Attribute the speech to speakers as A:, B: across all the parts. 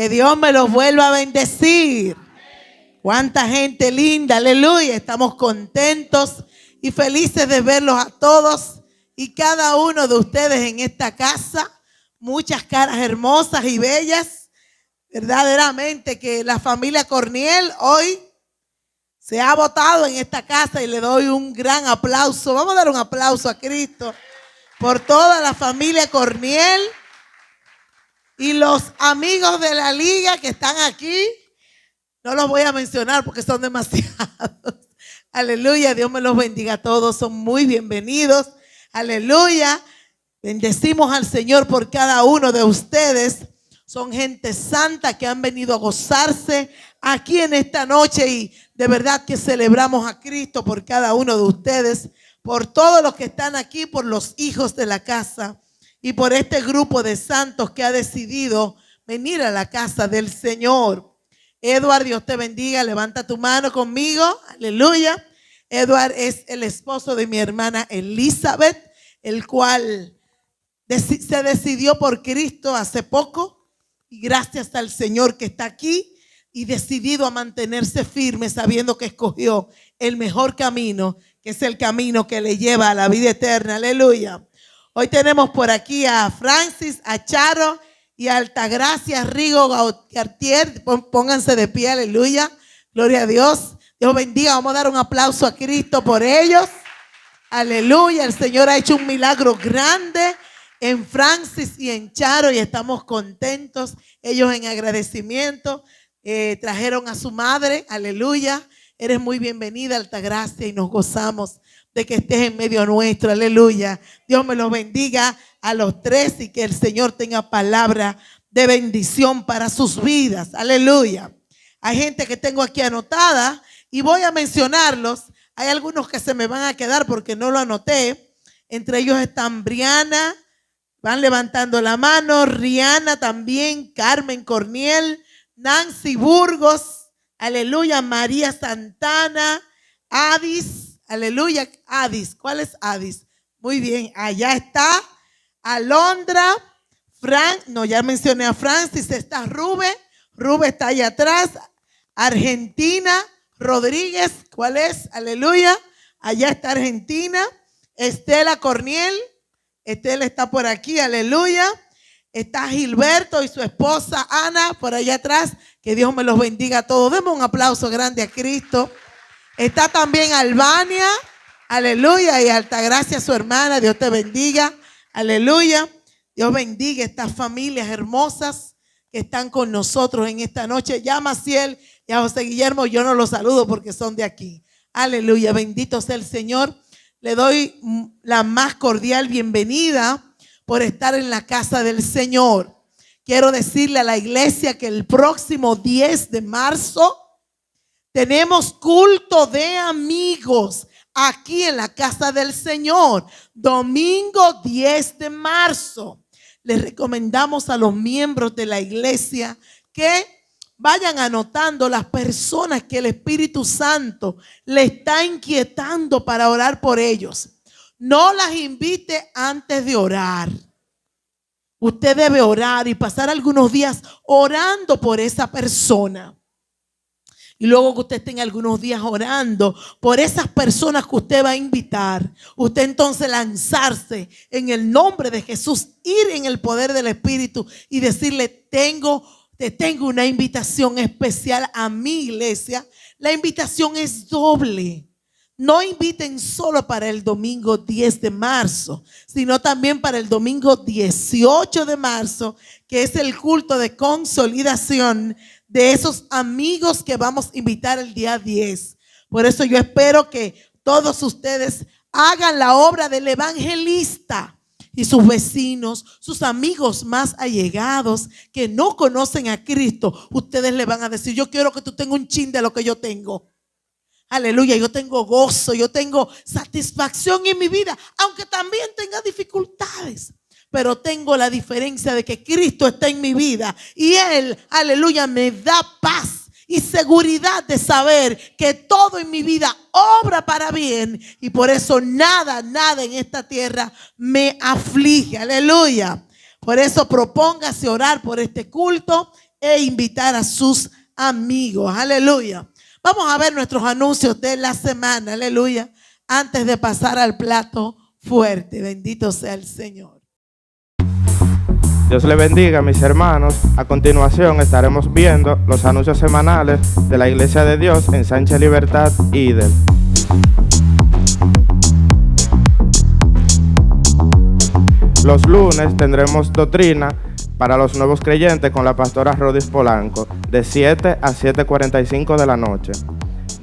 A: Que Dios me los vuelva a bendecir. Cuánta gente linda, aleluya. Estamos contentos y felices de verlos a todos y cada uno de ustedes en esta casa. Muchas caras hermosas y bellas. Verdaderamente que la familia Corniel hoy se ha votado en esta casa y le doy un gran aplauso. Vamos a dar un aplauso a Cristo por toda la familia Corniel y los amigos de la liga que están aquí. No los voy a mencionar porque son demasiados. Aleluya, Dios me los bendiga a todos. Son muy bienvenidos. Aleluya. Bendecimos al Señor por cada uno de ustedes. Son gente santa que han venido a gozarse aquí en esta noche y de verdad que celebramos a Cristo por cada uno de ustedes, por todos los que están aquí, por los hijos de la casa y por este grupo de santos que ha decidido venir a la casa del Señor. Edward, Dios te bendiga. Levanta tu mano conmigo. Aleluya. Edward es el esposo de mi hermana Elizabeth, el cual se decidió por Cristo hace poco. Y gracias al Señor que está aquí y decidido a mantenerse firme sabiendo que escogió el mejor camino, que es el camino que le lleva a la vida eterna. Aleluya. Hoy tenemos por aquí a Francis, a Charo y a Altagracia Rigo Gautier. Pónganse de pie, aleluya. Gloria a Dios. Dios bendiga. Vamos a dar un aplauso a Cristo por ellos. Aleluya. El Señor ha hecho un milagro grande en Francis y en Charo y estamos contentos. Ellos en agradecimiento trajeron a su madre. Aleluya. Eres muy bienvenida, Altagracia, y nos gozamos de que estés en medio nuestro. Aleluya. Dios me los bendiga a los tres y que el Señor tenga palabra de bendición para sus vidas. Aleluya. Hay gente que tengo aquí anotada y voy a mencionarlos. Hay algunos que se me van a quedar porque no lo anoté. Entre ellos están Briana, van levantando la mano, Rihanna también, Carmen Corniel, Nancy Burgos, aleluya, María Santana, Adis, aleluya, Adis. ¿Cuál es Adis? Muy bien, allá está Alondra, ya mencioné a Francis, está Rube está allá atrás, Argentina, Rodríguez, ¿cuál es? Aleluya, allá está Argentina, Estela Corniel, Estela está por aquí, aleluya. Está Gilberto y su esposa Ana por allá atrás. Que Dios me los bendiga a todos. Demos un aplauso grande a Cristo. Está también Albania, aleluya. Y Altagracia, su hermana. Dios te bendiga, aleluya. Dios bendiga estas familias hermosas que están con nosotros en esta noche. Ya a Maciel y a José Guillermo yo no los saludo porque son de aquí. Aleluya, bendito sea el Señor. Le doy la más cordial bienvenida por estar en la casa del Señor. Quiero decirle a la iglesia que el próximo 10 de marzo tenemos culto de amigos aquí en la casa del Señor. Domingo 10 de marzo. Les recomendamos a los miembros de la iglesia que vayan anotando las personas que el Espíritu Santo le está inquietando para orar por ellos. No las invite antes de orar. Usted debe orar y pasar algunos días orando por esa persona. Y luego que usted tenga algunos días orando por esas personas que usted va a invitar, usted entonces lanzarse en el nombre de Jesús, ir en el poder del Espíritu y decirle: te tengo una invitación especial a mi iglesia. La invitación es doble. No inviten solo para el domingo 10 de marzo, sino también para el domingo 18 de marzo, que es el culto de consolidación de esos amigos que vamos a invitar el día 10. Por eso yo espero que todos ustedes hagan la obra del evangelista y sus vecinos, sus amigos más allegados que no conocen a Cristo, ustedes le van a decir: yo quiero que tú tengas un chin de lo que yo tengo. Aleluya, yo tengo gozo, yo tengo satisfacción en mi vida, aunque también tenga dificultades. Pero tengo la diferencia de que Cristo está en mi vida y Él, aleluya, me da paz y seguridad de saber que todo en mi vida obra para bien y por eso nada en esta tierra me aflige. Aleluya. Por eso propóngase orar por este culto e invitar a sus amigos. Aleluya. Vamos a ver nuestros anuncios de la semana. Aleluya. Antes de pasar al plato fuerte. Bendito sea el Señor.
B: Dios le bendiga, mis hermanos. A continuación estaremos viendo los anuncios semanales de la Iglesia de Dios en Sánchez Libertad, Idel. Los lunes tendremos doctrina para los nuevos creyentes con la pastora Rodis Polanco, de 7 a 7:45 de la noche.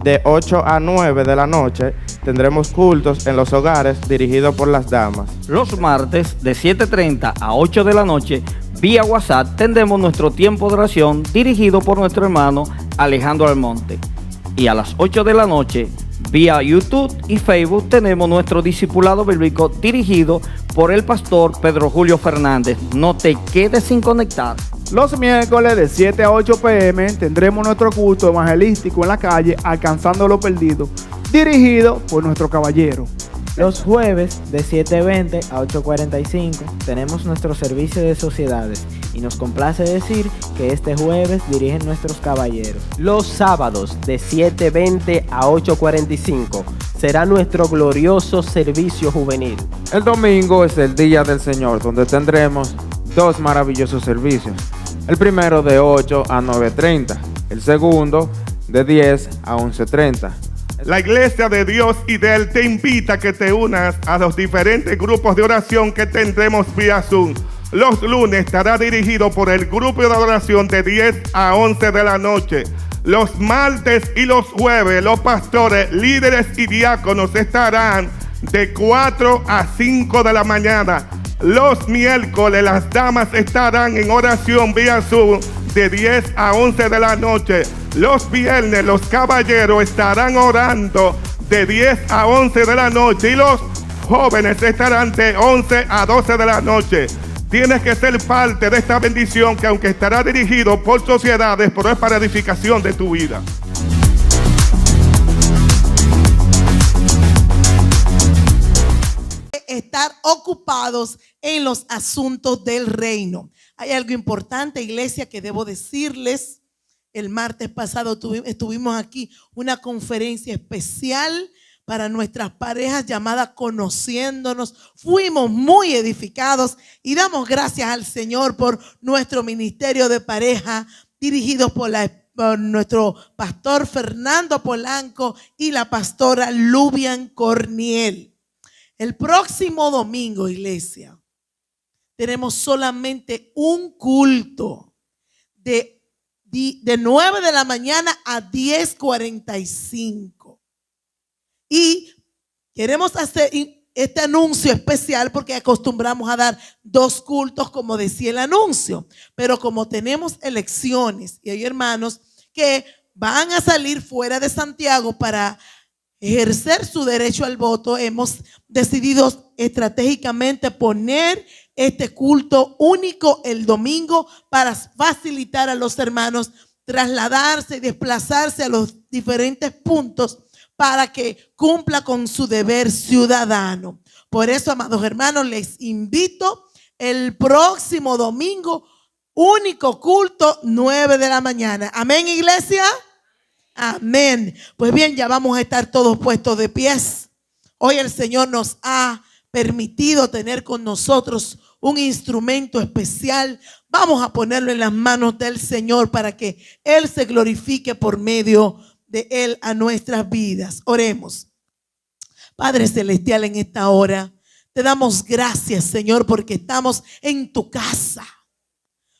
B: De 8 a 9 de la noche tendremos cultos en los hogares dirigidos por las damas.
C: Los martes de 7:30 a 8 de la noche, vía WhatsApp, tendremos nuestro tiempo de oración dirigido por nuestro hermano Alejandro Almonte. Y a las 8 de la noche, vía YouTube y Facebook, tenemos nuestro discipulado bíblico dirigido por el pastor Pedro Julio Fernández. No te quedes sin conectar.
D: Los miércoles de 7 a 8 p.m. tendremos nuestro culto evangelístico en la calle Alcanzando lo Perdido, dirigido por nuestro caballero.
E: Los jueves de 7:20 a 8:45 tenemos nuestro servicio de sociedades y nos complace decir que este jueves dirigen nuestros caballeros.
F: Los sábados de 7:20 a 8:45 será nuestro glorioso servicio juvenil.
G: El domingo es el Día del Señor, donde tendremos dos maravillosos servicios. El primero de 8 a 9:30, el segundo de 10 a 11:30.
H: La Iglesia de Dios Idel te invita a que te unas a los diferentes grupos de oración que tendremos vía Zoom. Los lunes estará dirigido por el grupo de oración de 10 a 11 de la noche. Los martes y los jueves los pastores, líderes y diáconos estarán de 4 a 5 de la mañana. Los miércoles las damas estarán en oración vía Zoom de 10 a 11 de la noche. Los viernes los caballeros estarán orando de 10 a 11 de la noche y los jóvenes estarán de 11 a 12 de la noche. Tienes que ser parte de esta bendición que aunque estará dirigido por sociedades, pero es para edificación de tu vida.
A: Estar ocupados en los asuntos del reino. Hay algo importante, iglesia, que debo decirles. El martes pasado estuvimos aquí una conferencia especial para nuestras parejas llamada Conociéndonos. Fuimos muy edificados y damos gracias al Señor por nuestro ministerio de pareja dirigido por nuestro pastor Fernando Polanco y la pastora Lubian Corniel. El próximo domingo, iglesia, tenemos solamente un culto de 9 de la mañana a 10:45. Y queremos hacer este anuncio especial porque acostumbramos a dar 2 cultos, como decía el anuncio. Pero como tenemos elecciones y hay hermanos que van a salir fuera de Santiago para ejercer su derecho al voto, hemos decidido estratégicamente poner este culto único el domingo para facilitar a los hermanos trasladarse y desplazarse a los diferentes puntos para que cumpla con su deber ciudadano. Por eso, amados hermanos, les invito el próximo domingo, único culto, 9 de la mañana. Amén, iglesia. Amén. Pues bien, ya vamos a estar todos puestos de pies. Hoy el Señor nos ha permitido tener con nosotros un instrumento especial. Vamos a ponerlo en las manos del Señor para que Él se glorifique por medio de Él a nuestras vidas. Oremos. Padre Celestial, en esta hora te damos gracias, Señor, porque estamos en tu casa.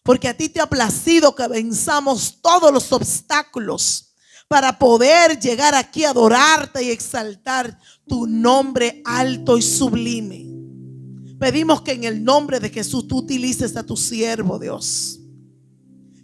A: Porque a ti te ha placido que venzamos todos los obstáculos para poder llegar aquí a adorarte y exaltar tu nombre alto y sublime. Pedimos que en el nombre de Jesús tú utilices a tu siervo, Dios.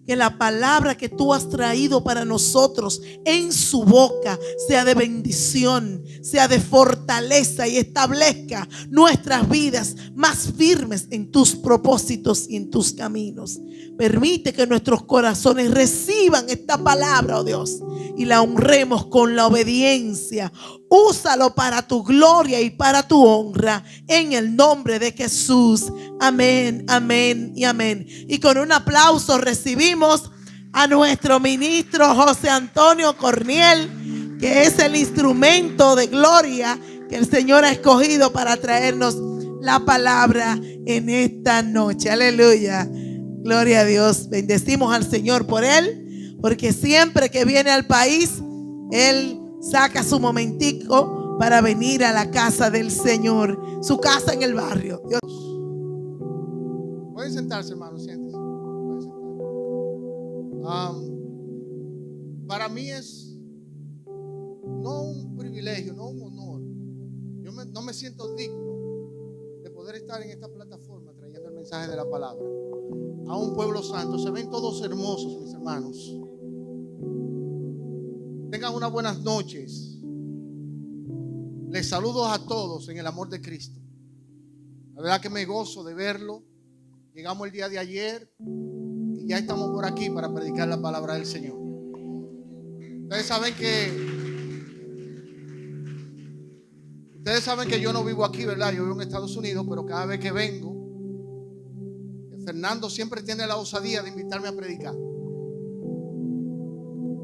A: Que la palabra que tú has traído para nosotros en su boca sea de bendición, sea de fortaleza y establezca nuestras vidas más firmes en tus propósitos y en tus caminos. Permite que nuestros corazones reciban esta palabra, oh Dios, y la honremos con la obediencia. Úsalo para tu gloria y para tu honra, en el nombre de Jesús. Amén, amén y amén. Y con un aplauso recibimos a nuestro ministro José Antonio Corniel, que es el instrumento de gloria que el Señor ha escogido para traernos la palabra en esta noche. Aleluya. Gloria a Dios. Bendecimos al Señor por él, porque siempre que viene al país, él saca su momentico para venir a la casa del Señor, su casa en el barrio. Dios.
I: Pueden sentarse, hermanos, siéntense. Pueden sentarse. Para mí es no un privilegio, no un honor. No me siento digno de poder estar en esta plataforma trayendo el mensaje de la palabra a un pueblo santo. Se ven todos hermosos, mis hermanos. Tengan unas buenas noches. Les saludo a todos en el amor de Cristo. La verdad que me gozo de verlo. Llegamos el día de ayer y ya estamos por aquí para predicar la palabra del Señor. Ustedes saben que yo no vivo aquí, ¿verdad? Yo vivo en Estados Unidos, pero cada vez que vengo, Fernando siempre tiene la osadía de invitarme a predicar.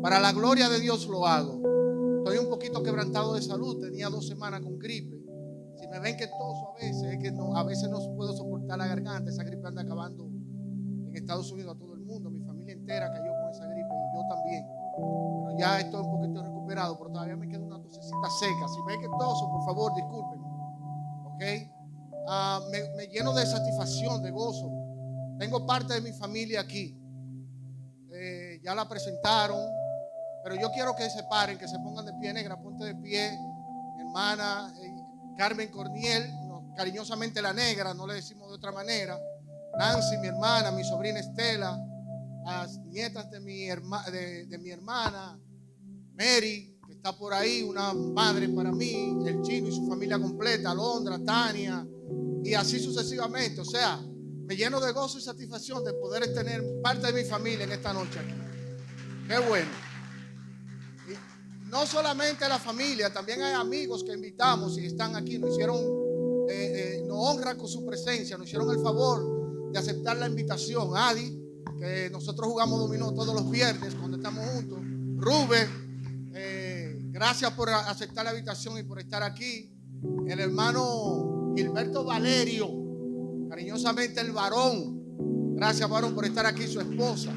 I: Para la gloria de Dios lo hago. Estoy un poquito quebrantado de salud, tenía 2 semanas con gripe. Si me ven que toso a veces, es que a veces no puedo soportar la garganta. Esa gripe anda acabando en Estados Unidos a todo el mundo. Mi familia entera cayó con esa gripe y yo también. Pero ya estoy un poquito recuperado, pero todavía me queda una tosecita seca. Si ven que toso, por favor, discúlpenme. ¿Ok? Me lleno de satisfacción, de gozo. Tengo parte de mi familia aquí. Ya la presentaron. Pero yo quiero que se paren, que se pongan de pie. Negra, ponte de pie. Mi hermana Carmen Corniel, cariñosamente la negra, no le decimos de otra manera. Nancy, mi hermana, mi sobrina Estela, las nietas de mi hermana Mary, que está por ahí, una madre para mí, el Chino y su familia completa, Alondra, Tania, y así sucesivamente. O sea, me lleno de gozo y satisfacción de poder tener parte de mi familia en esta noche aquí. Qué bueno. Y no solamente la familia, también hay amigos que invitamos y están aquí. Nos honran con su presencia, nos hicieron el favor de aceptar la invitación. Adi, que nosotros jugamos dominó todos los viernes cuando estamos juntos. Rubén, gracias por aceptar la invitación y por estar aquí. El hermano Gilberto Valerio, cariñosamente el varón. Gracias, varón, por estar aquí, su esposa.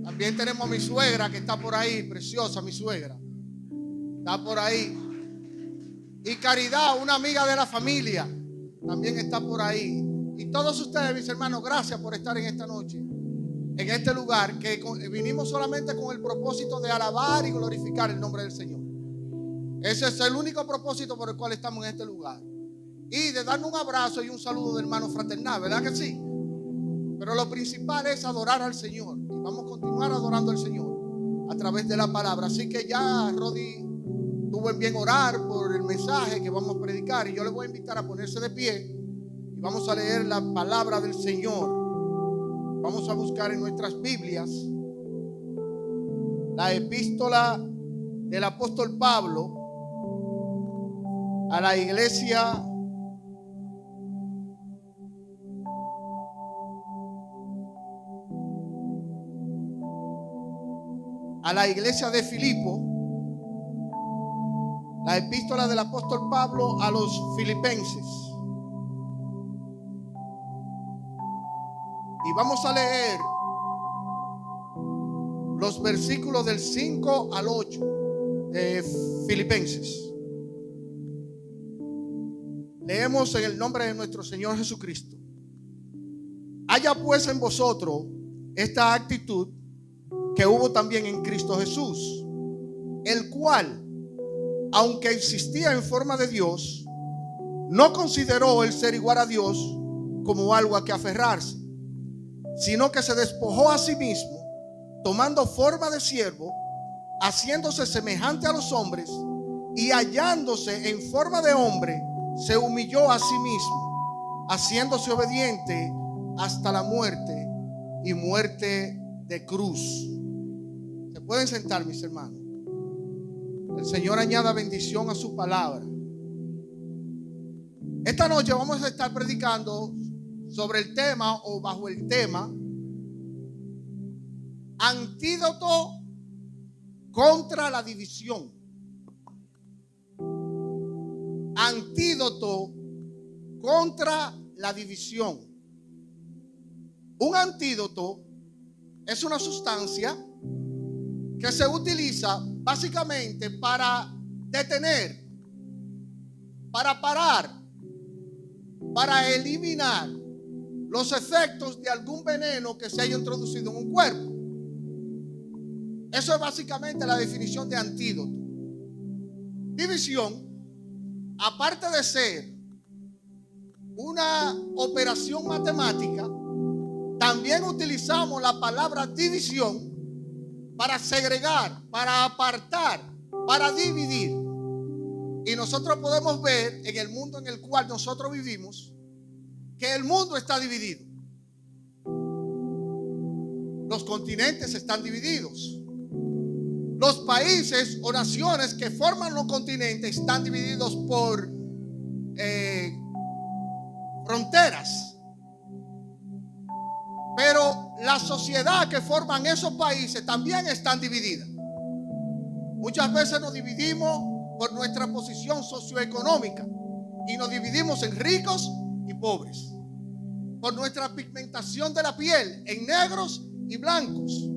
I: También tenemos a mi suegra que está por ahí, preciosa mi suegra. Está por ahí. Y Caridad, una amiga de la familia, también está por ahí. Y todos ustedes, mis hermanos, gracias por estar en esta noche, en este lugar, que vinimos solamente con el propósito de alabar y glorificar el nombre del Señor. Ese es el único propósito por el cual estamos en este lugar. Y de darnos un abrazo y un saludo de hermano fraternal, ¿verdad que sí? Pero lo principal es adorar al Señor. Y vamos a continuar adorando al Señor a través de la palabra. Así que ya Rodi tuvo en bien orar por el mensaje que vamos a predicar. Y yo le voy a invitar a ponerse de pie. Y vamos a leer la palabra del Señor. Vamos a buscar en nuestras Biblias la epístola del apóstol Pablo a la iglesia de Filipo, la epístola del apóstol Pablo a los filipenses. Y vamos a leer los versículos del 5 al 8 de Filipenses. Leemos en el nombre de nuestro Señor Jesucristo. Haya pues en vosotros esta actitud que hubo también en Cristo Jesús, el cual, aunque existía en forma de Dios, no consideró el ser igual a Dios como algo a que aferrarse, sino que se despojó a sí mismo, tomando forma de siervo, haciéndose semejante a los hombres, y hallándose en forma de hombre, se humilló a sí mismo, haciéndose obediente hasta la muerte y muerte de cruz. Se pueden sentar, mis hermanos. El Señor añada bendición a su palabra. Esta noche vamos a estar predicando sobre el tema, o bajo el tema, Antídoto contra la división. Antídoto contra la división. Un antídoto es una sustancia que se utiliza básicamente para detener, para parar, para eliminar los efectos de algún veneno que se haya introducido en un cuerpo. Eso es básicamente la definición de antídoto. División, aparte de ser una operación matemática, también utilizamos la palabra división para segregar, para apartar, para dividir. Y nosotros podemos ver en el mundo en el cual nosotros vivimos que el mundo está dividido. Los continentes están divididos. Los países o naciones que forman los continentes están divididos por fronteras. Pero la sociedad que forman esos países también están divididas. Muchas veces nos dividimos por nuestra posición socioeconómica y nos dividimos en ricos y pobres, por nuestra pigmentación de la piel en negros y blancos.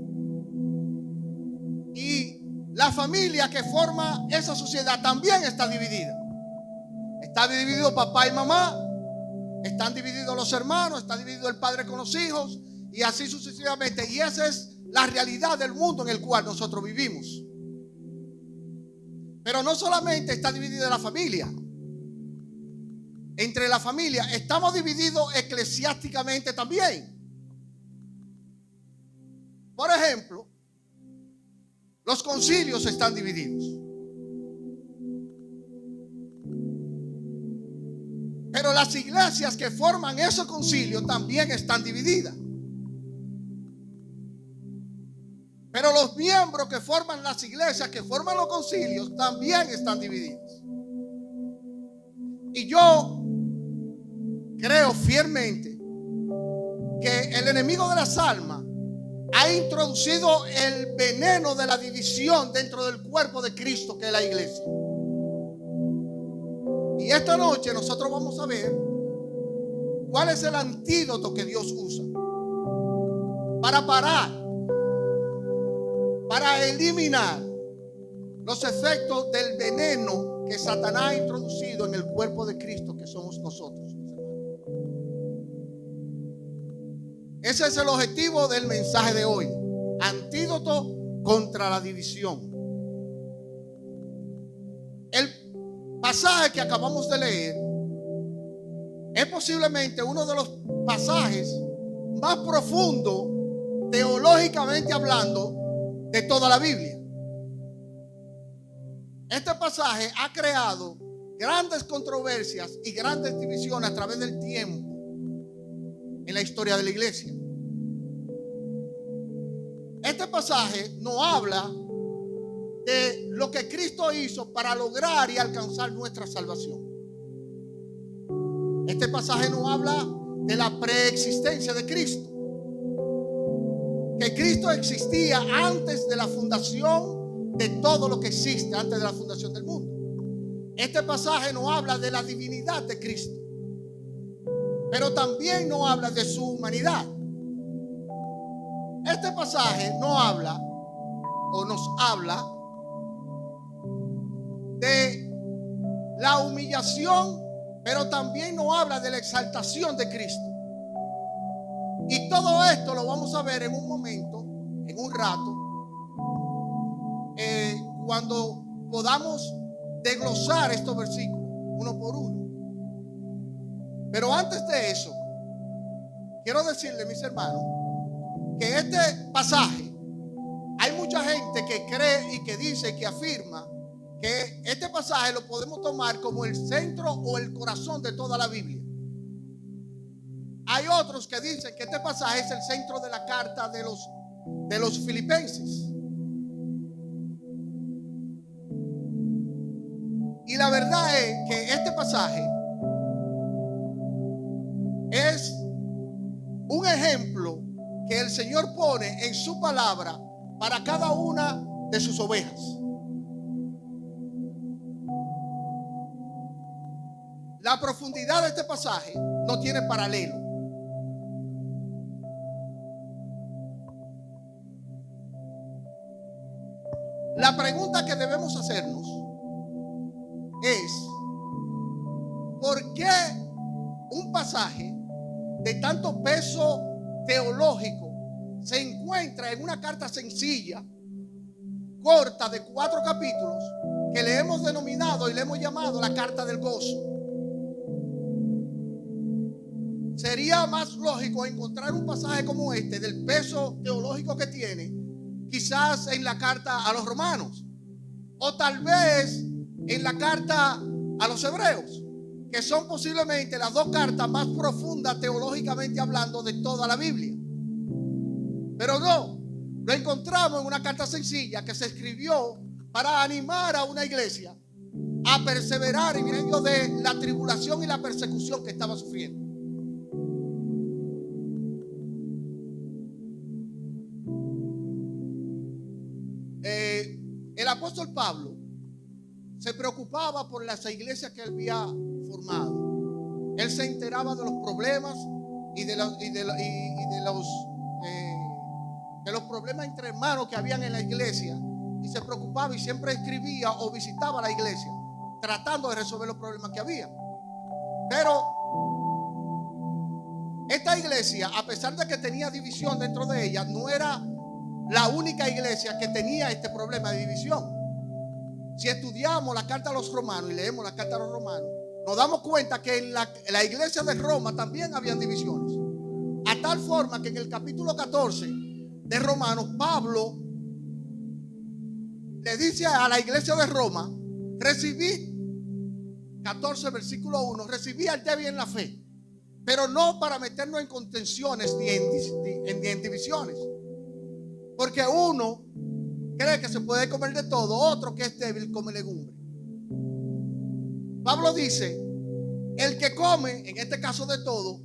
I: Y la familia que forma esa sociedad también está dividida. Está dividido papá y mamá, están divididos los hermanos, está dividido el padre con los hijos y así sucesivamente. Y esa es la realidad del mundo en el cual nosotros vivimos. Pero no solamente está dividida la familia. Entre la familia estamos divididos eclesiásticamente también. Por ejemplo, los concilios están divididos. Pero las iglesias que forman esos concilios también están divididas. Pero los miembros que forman las iglesias, que forman los concilios, también están divididos. Y yo creo fielmente que el enemigo de las almas ha introducido el veneno de la división dentro del cuerpo de Cristo, que es la iglesia. Y esta noche nosotros vamos a ver cuál es el antídoto que Dios usa para parar, para eliminar los efectos del veneno que Satanás ha introducido en el cuerpo de Cristo, que somos nosotros. Ese es el objetivo del mensaje de hoy. Antídoto contra la división. El pasaje que acabamos de leer es posiblemente uno de los pasajes más profundos, teológicamente hablando, de toda la Biblia. Este pasaje ha creado grandes controversias y grandes divisiones a través del tiempo en la historia de la iglesia. Este pasaje nos habla de lo que Cristo hizo para lograr y alcanzar nuestra salvación. Este pasaje nos habla de la preexistencia de Cristo, que Cristo existía antes de la fundación de todo lo que existe, antes de la fundación del mundo. Este pasaje nos habla de la divinidad de Cristo, pero también nos habla de su humanidad. Este pasaje nos habla de la humillación, pero también nos habla de la exaltación de Cristo. Y todo esto lo vamos a ver en un momento, en un rato, cuando podamos desglosar estos versículos uno por uno. Pero antes de eso, quiero decirle, mis hermanos, que este pasaje, hay mucha gente que cree y que dice y que afirma que este pasaje lo podemos tomar como el centro o el corazón de toda la Biblia. Hay otros que dicen que este pasaje es el centro de la carta de los filipenses. Y la verdad es que este pasaje es un ejemplo que el Señor pone en su palabra para cada una de sus ovejas. La profundidad de este pasaje no tiene paralelo. La pregunta que debemos hacernos es: ¿por qué un pasaje de tanto peso teológico se encuentra en una carta sencilla, corta, de 4 capítulos, que le hemos denominado y le hemos llamado la carta del gozo? Sería más lógico encontrar un pasaje como este, del peso teológico que tiene, quizás en la carta a los romanos, o tal vez en la carta a los hebreos, que son posiblemente las 2 cartas más profundas teológicamente hablando de toda la Biblia. Pero no, lo encontramos en una carta sencilla que se escribió para animar a una iglesia a perseverar en medio de la tribulación y la persecución que estaba sufriendo. El apóstol Pablo se preocupaba por las iglesias que él había formado. Él se enteraba de los problemas y de los problemas entre hermanos que habían en la iglesia, y se preocupaba y siempre escribía o visitaba la iglesia tratando de resolver los problemas que había. Pero esta iglesia, a pesar de que tenía división dentro de ella, no era la única iglesia que tenía este problema de división. Si estudiamos la carta a los romanos y leemos la carta a los romanos, nos damos cuenta que en la iglesia de Roma también habían divisiones. A tal forma que en el capítulo 14 de Romanos, Pablo le dice a la iglesia de Roma: recibí, 14 versículo 1, recibí al débil en la fe, pero no para meternos en contenciones ni en divisiones. Porque uno cree que se puede comer de todo, otro que es débil come legumbre. Pablo dice: el que come, en este caso de todo,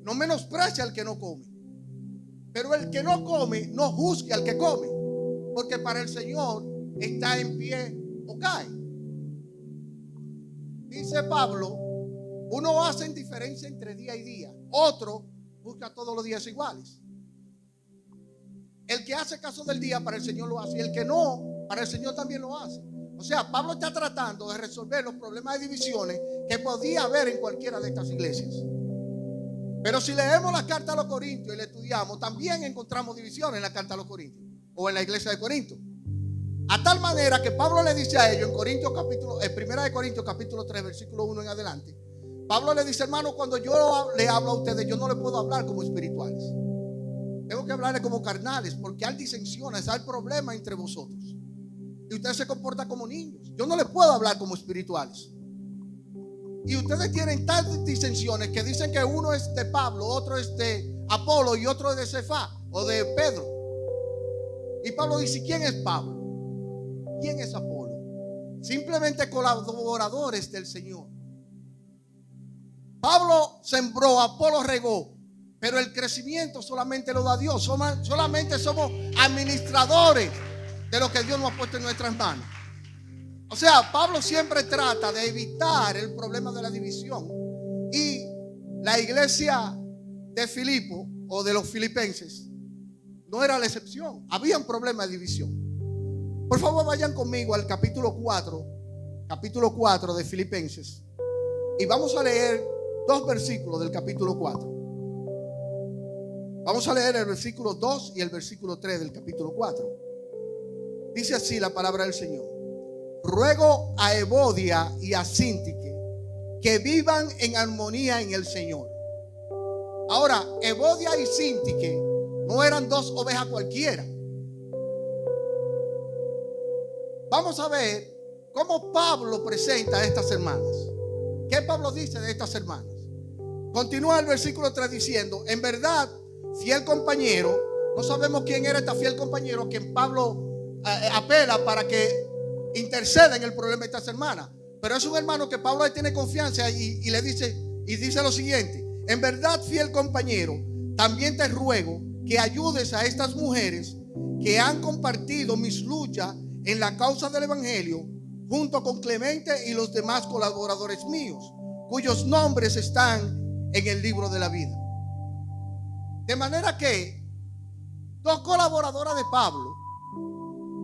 I: no menosprecia al que no come, pero el que no come no juzgue al que come, porque para el Señor está en pie o cae. Dice Pablo: uno hace indiferencia entre día y día, otro busca todos los días iguales. El que hace caso del día, para el Señor lo hace, y el que no, para el Señor también lo hace. O sea, Pablo está tratando de resolver los problemas de divisiones que podía haber en cualquiera de estas iglesias. Pero si leemos la carta a los Corintios y la estudiamos, también encontramos divisiones en la carta a los Corintios o en la iglesia de Corinto. A tal manera que Pablo le dice a ellos en Corintios Primera de Corintios capítulo 3 versículo 1 en adelante, Pablo le dice: hermano, cuando yo le hablo a ustedes, yo no le puedo hablar como espirituales. Tengo que hablarle como carnales, porque hay disensiones, hay problemas entre vosotros. Y ustedes se comportan como niños. Yo no les puedo hablar como espirituales. Y ustedes tienen tantas disensiones que dicen que uno es de Pablo, otro es de Apolo y otro es de Cefá o de Pedro. Y Pablo dice: ¿quién es Pablo? ¿Quién es Apolo? Simplemente colaboradores del Señor. Pablo sembró, Apolo regó, pero el crecimiento solamente lo da Dios. Solamente somos administradores de lo que Dios nos ha puesto en nuestras manos. O sea, Pablo siempre trata de evitar el problema de la división. Y la iglesia de Filipo o de los filipenses no era la excepción. Habían problemas de división. Por favor, vayan conmigo al capítulo 4 de Filipenses. Y vamos a leer 2 versículos del capítulo 4. Vamos a leer el versículo 2 y el versículo 3 del capítulo 4. Dice así la palabra del Señor: ruego a Evodia y a Síntique que vivan en armonía en el Señor. Ahora, Evodia y Síntique no eran 2 ovejas cualquiera. Vamos a ver cómo Pablo presenta a estas hermanas. ¿Qué Pablo dice de estas hermanas? Continúa el versículo 3 diciendo: en verdad, fiel compañero. No sabemos quién era este fiel compañero que Pablo apela para que interceda en el problema de estas hermanas. Pero es un hermano que Pablo le tiene confianza y le dice, y dice lo siguiente: en verdad, fiel compañero, también te ruego que ayudes a estas mujeres que han compartido mis luchas en la causa del Evangelio, junto con Clemente y los demás colaboradores míos, cuyos nombres están en el libro de la vida. De manera que dos colaboradoras de Pablo,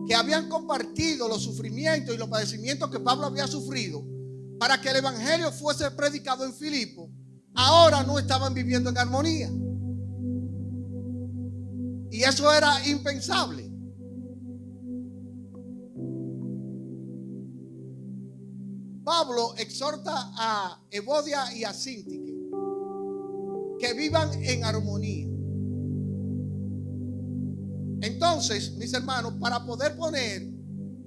I: que habían compartido los sufrimientos y los padecimientos que Pablo había sufrido para que el Evangelio fuese predicado en Filipo, ahora no estaban viviendo en armonía. Y eso era impensable. Pablo exhorta a Evodia y a Síntique que vivan en armonía. Entonces, mis hermanos, para poder poner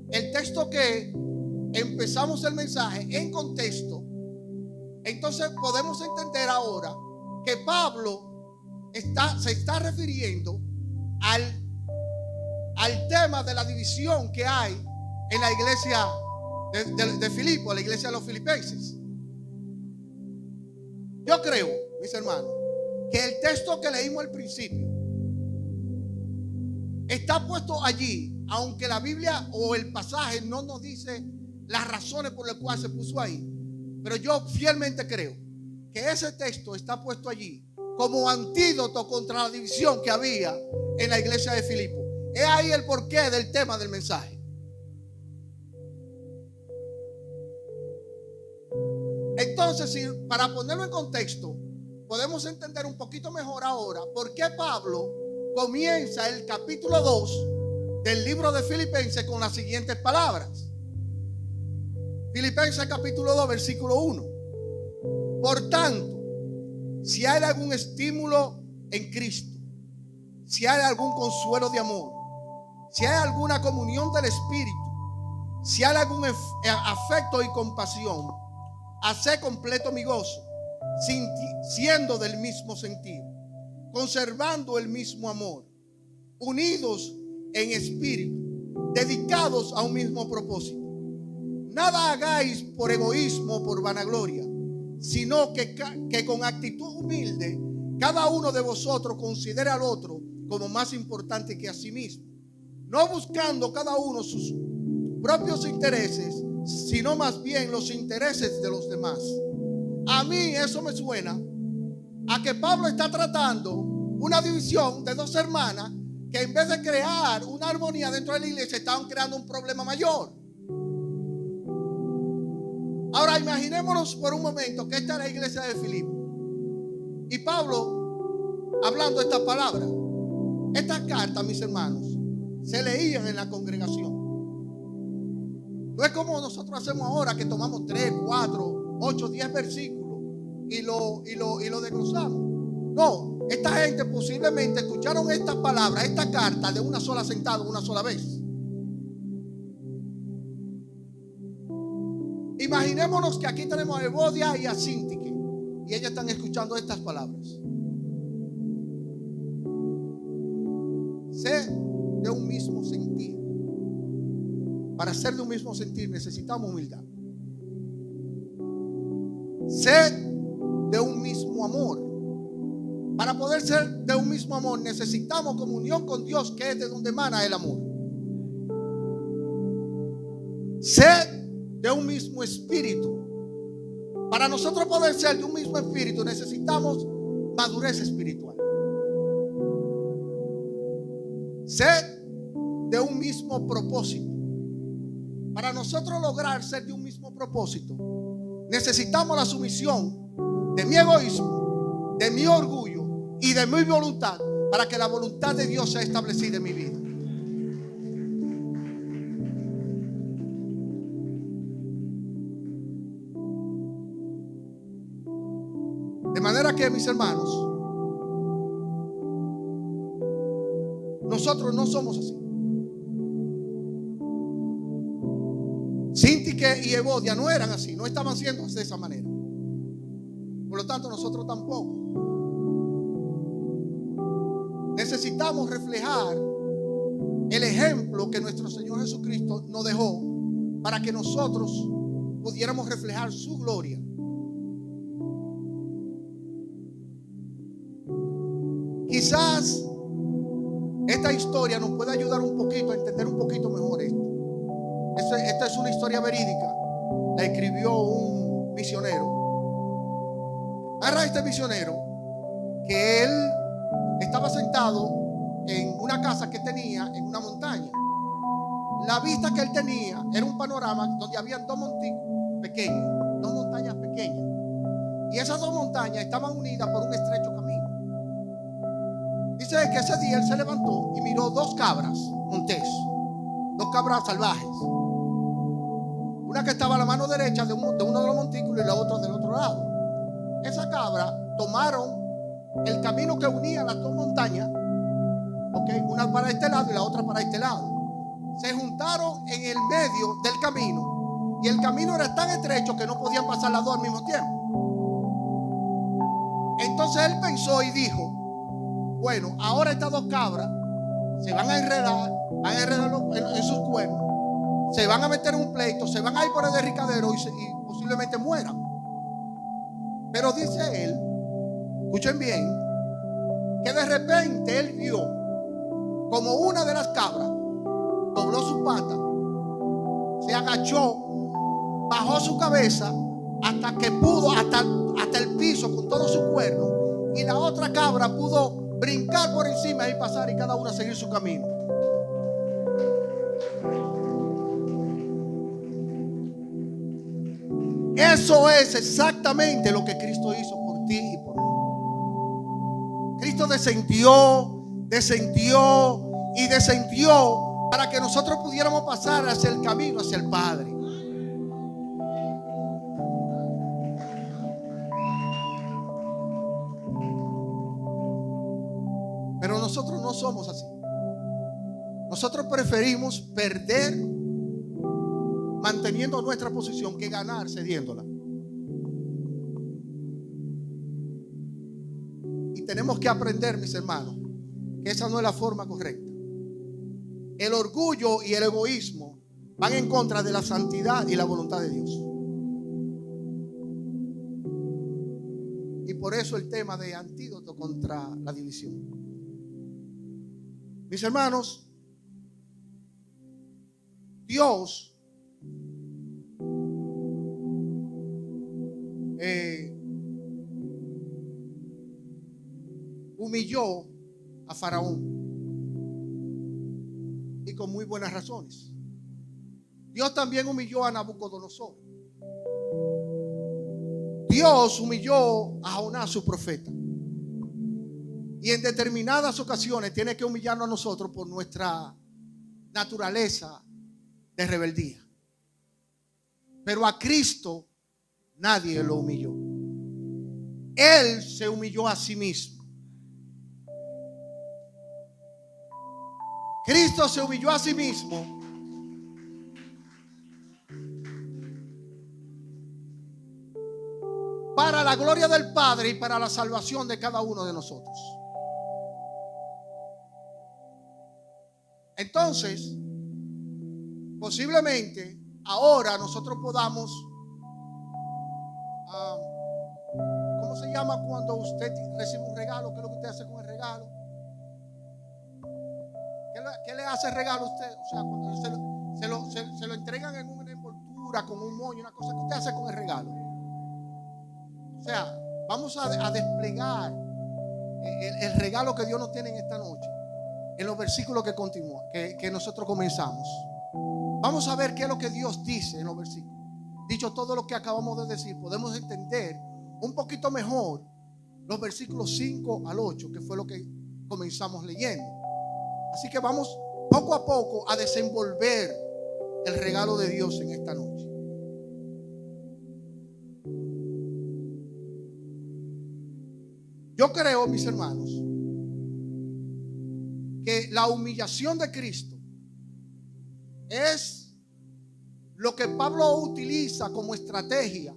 I: el texto que empezamos el mensaje en contexto, entonces podemos entender ahora que Pablo se está refiriendo al tema de la división que hay en la iglesia de Filipo, la iglesia de los filipenses. Yo creo, mis hermanos, que el texto que leímos al principio está puesto allí, aunque la Biblia o el pasaje no nos dice las razones por las cuales se puso ahí. Pero yo fielmente creo que ese texto está puesto allí como antídoto contra la división que había en la iglesia de Filipo. Es ahí el porqué del tema del mensaje. Entonces, para ponerlo en contexto, podemos entender un poquito mejor ahora por qué Pablo comienza el capítulo 2 del libro de Filipenses con las siguientes palabras. Filipenses capítulo 2, versículo 1. Por tanto, si hay algún estímulo en Cristo, si hay algún consuelo de amor, si hay alguna comunión del Espíritu, si hay algún afecto y compasión, haced completo mi gozo, siendo del mismo sentir, conservando el mismo amor, unidos en espíritu, dedicados a un mismo propósito. Nada hagáis por egoísmo o por vanagloria, sino que con actitud humilde cada uno de vosotros considere al otro como más importante que a sí mismo, no buscando cada uno sus propios intereses, sino más bien los intereses de los demás. A mí eso me suena a que Pablo está tratando una división de dos hermanas que en vez de crear una armonía dentro de la iglesia estaban creando un problema mayor. Ahora imaginémonos por un momento que esta es la iglesia de Filipo y Pablo hablando estas palabras. Estas cartas, mis hermanos, se leían en la congregación. No es como nosotros hacemos ahora, que tomamos 3, 4, 8, 10 versículos y lo desglosamos. No, esta gente posiblemente escucharon estas palabras, esta carta de una sola sentada, una sola vez. Imaginémonos que aquí tenemos a Evodia y a Síntique y ellas están escuchando estas palabras. Sé de un mismo sentir. Para ser de un mismo sentir necesitamos humildad. Sé de un mismo amor. Para poder ser de un mismo amor necesitamos comunión con Dios, que es de donde emana el amor. Sé de un mismo espíritu. Para nosotros poder ser de un mismo espíritu necesitamos madurez espiritual. Sé de un mismo propósito. Para nosotros lograr ser de un mismo propósito necesitamos la sumisión de mi egoísmo, de mi orgullo y de mi voluntad, para que la voluntad de Dios sea establecida en mi vida. De manera que, mis hermanos, nosotros no somos así. Síntique y Evodia no eran así, no estaban siendo de esa manera. Por lo tanto, nosotros tampoco. Necesitamos reflejar el ejemplo que nuestro Señor Jesucristo nos dejó para que nosotros pudiéramos reflejar su gloria. Quizás historia nos puede ayudar un poquito a entender un poquito mejor esto. Esta es una historia verídica. La escribió un misionero. Narra este misionero que él estaba sentado en una casa que tenía en una montaña. La vista que él tenía era un panorama donde había dos montañas pequeñas. Y esas dos montañas estaban unidas por un estrecho camino. Dice que ese día él se levantó y miró dos cabras montés, dos cabras salvajes. Una que estaba a la mano derecha de uno de los montículos y la otra del otro lado. Esa cabra tomaron el camino que unía las dos montañas, una para este lado y la otra para este lado. Se juntaron en el medio del camino y el camino era tan estrecho que no podían pasar las dos al mismo tiempo. Entonces él pensó y dijo: bueno, ahora estas dos cabras se van a enredar en sus cuernos, se van a meter en un pleito, se van a ir por el derricadero y posiblemente mueran. Pero dice él, escuchen bien, que de repente él vio como una de las cabras dobló su pata, se agachó, bajó su cabeza hasta que pudo, hasta el piso con todo su cuerno, y la otra cabra pudo brincar por encima y pasar y cada una seguir su camino. Eso es exactamente lo que Cristo hizo por ti y por mí. Cristo descendió para que nosotros pudiéramos pasar hacia el camino, hacia el Padre. Pero nosotros no somos así. Nosotros preferimos perder manteniendo nuestra posición que ganar cediéndola. Y tenemos que aprender, mis hermanos, que esa no es la forma correcta. El orgullo y el egoísmo van en contra de la santidad y la voluntad de Dios. Y por eso el tema de antídoto contra la división. Mis hermanos, Dios humilló a Faraón, y con muy buenas razones. Dios también humilló a Nabucodonosor. Dios humilló a Jonás, su profeta. Y en determinadas ocasiones tiene que humillarnos a nosotros por nuestra naturaleza de rebeldía. Pero a Cristo nadie lo humilló. Él se humilló a sí mismo. Cristo se humilló a sí mismo para la gloria del Padre y para la salvación de cada uno de nosotros. Entonces, posiblemente ahora nosotros podamos, ¿cómo se llama cuando usted recibe un regalo? ¿Qué es lo que usted hace con el regalo? ¿Qué le hace el regalo a usted? O sea, cuando se lo entregan en una envoltura, con un moño, una cosa, ¿qué usted hace con el regalo? O sea, vamos a desplegar el regalo que Dios nos tiene en esta noche, en los versículos que continúan, que nosotros comenzamos. Vamos a ver qué es lo que Dios dice en los versículos. Dicho todo lo que acabamos de decir, podemos entender un poquito mejor los versículos 5 al 8, que fue lo que comenzamos leyendo. Así que vamos poco a poco a desenvolver el regalo de Dios en esta noche. Yo creo, mis hermanos, que la humillación de Cristo es lo que Pablo utiliza como estrategia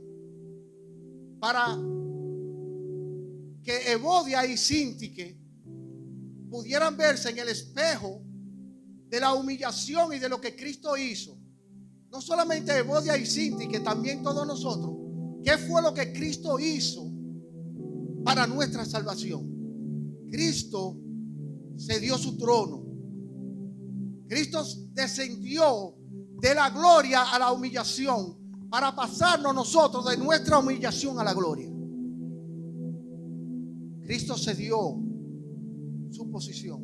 I: para que Evodia y Síntique pudieran verse en el espejo de la humillación y de lo que Cristo hizo. No solamente Evodia y Síntique, también todos nosotros. ¿Qué fue lo que Cristo hizo para nuestra salvación? Cristo cedió su trono, Cristo descendió de la gloria a la humillación para pasarnos nosotros de nuestra humillación a la gloria. Cristo cedió su posición,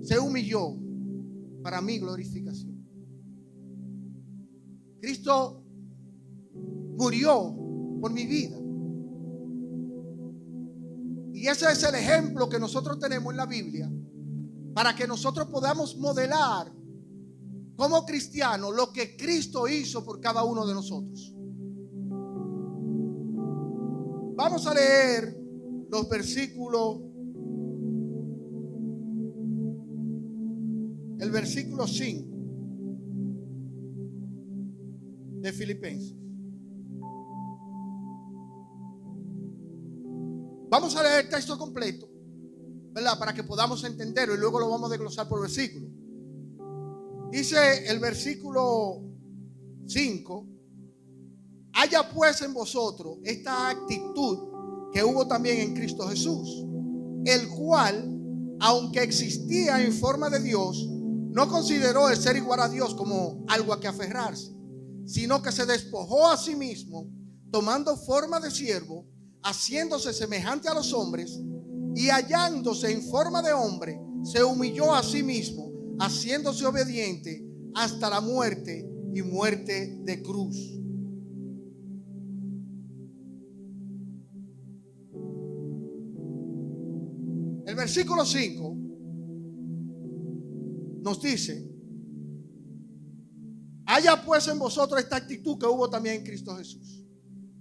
I: se humilló para mi glorificación. Cristo murió por mi vida. Y ese es el ejemplo que nosotros tenemos en la Biblia para que nosotros podamos modelar como cristianos lo que Cristo hizo por cada uno de nosotros. Vamos a leer los versículos, el versículo 5 de Filipenses. Vamos a leer el texto completo, ¿verdad? Para que podamos entenderlo y luego lo vamos a desglosar por versículo. Dice el versículo 5: haya pues en vosotros esta actitud que hubo también en Cristo Jesús, el cual, aunque existía en forma de Dios, no consideró el ser igual a Dios como algo a que aferrarse, sino que se despojó a sí mismo, tomando forma de siervo, haciéndose semejante a los hombres, y hallándose en forma de hombre, se humilló a sí mismo, haciéndose obediente hasta la muerte y muerte de cruz. El versículo 5 nos dice: haya pues en vosotros esta actitud que hubo también en Cristo Jesús.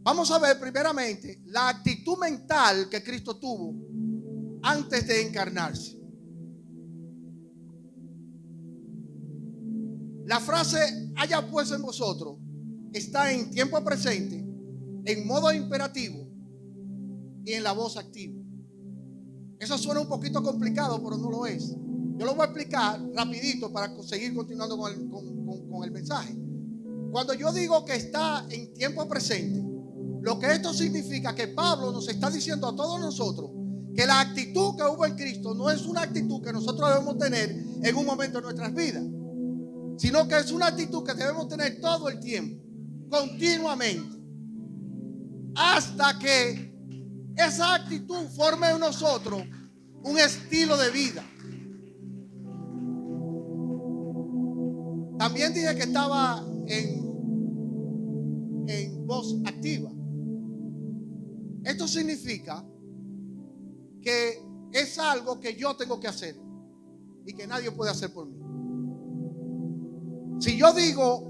I: Vamos a ver primeramente la actitud mental que Cristo tuvo antes de encarnarse. La frase haya pues en vosotros está en tiempo presente, en modo imperativo y en la voz activa. Eso suena un poquito complicado, pero no lo es. Yo lo voy a explicar rapidito para seguir continuando con el mensaje. Cuando yo digo que está en tiempo presente, lo que esto significa que Pablo nos está diciendo a todos nosotros que la actitud que hubo en Cristo no es una actitud que nosotros debemos tener en un momento de nuestras vidas, sino que es una actitud que debemos tener todo el tiempo, continuamente, hasta que esa actitud forme en nosotros un estilo de vida. También dije que estaba en voz activa. Esto significa que es algo que yo tengo que hacer y que nadie puede hacer por mí. Si yo digo,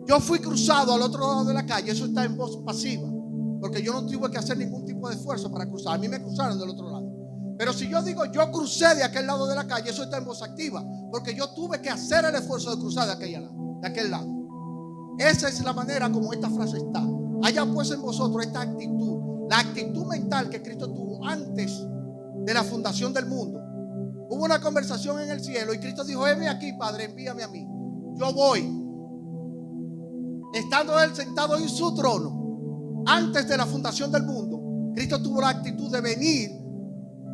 I: yo fui cruzado al otro lado de la calle, eso está en voz pasiva, porque yo no tuve que hacer ningún tipo de esfuerzo para cruzar. A mí me cruzaron del otro lado. Pero si yo digo, yo crucé de aquel lado de la calle, eso está en voz activa, porque yo tuve que hacer el esfuerzo de cruzar de aquel lado. Esa es la manera como esta frase está. Haya pues en vosotros esta actitud, la actitud mental que Cristo tuvo antes de la fundación del mundo. Hubo una conversación en el cielo y Cristo dijo: heme aquí, Padre, envíame a mí. Yo voy. Estando él sentado en su trono, antes de la fundación del mundo, Cristo tuvo la actitud de venir,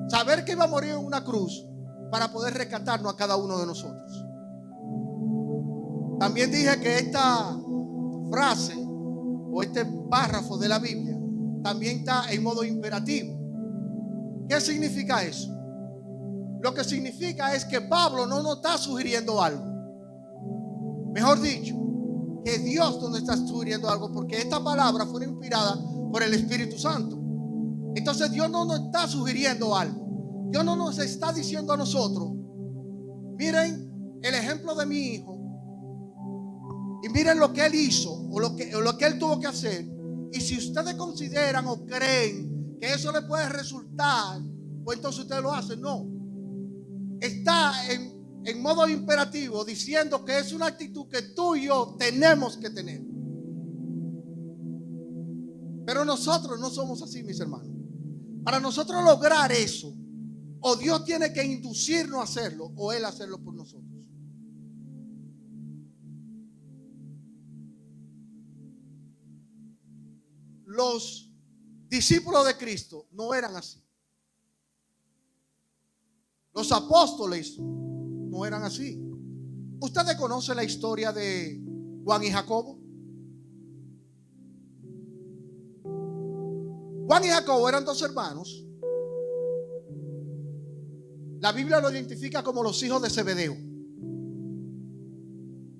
I: saber que iba a morir en una cruz para poder rescatarnos a cada uno de nosotros. También dije que esta frase o este párrafo de la Biblia también está en modo imperativo. ¿Qué significa eso? Lo que significa es que Pablo no nos está sugiriendo algo. Mejor dicho, que Dios nos está sugiriendo algo, porque esta palabra fue inspirada por el Espíritu Santo. Entonces Dios no nos está sugiriendo algo. Dios no nos está diciendo a nosotros: miren el ejemplo de mi hijo y miren lo que él hizo o lo que él tuvo que hacer, y si ustedes consideran o creen que eso le puede resultar, pues entonces ustedes lo hacen. No, está en modo imperativo, diciendo que es una actitud que tú y yo tenemos que tener. Pero nosotros no somos así, mis hermanos. Para nosotros lograr eso, o Dios tiene que inducirnos a hacerlo, o Él hacerlo por nosotros. Los discípulos de Cristo no eran así. Los apóstoles no eran así. ¿Ustedes conocen la historia de Juan y Jacobo? Juan y Jacobo eran dos hermanos. La Biblia lo identifica como los hijos de Zebedeo.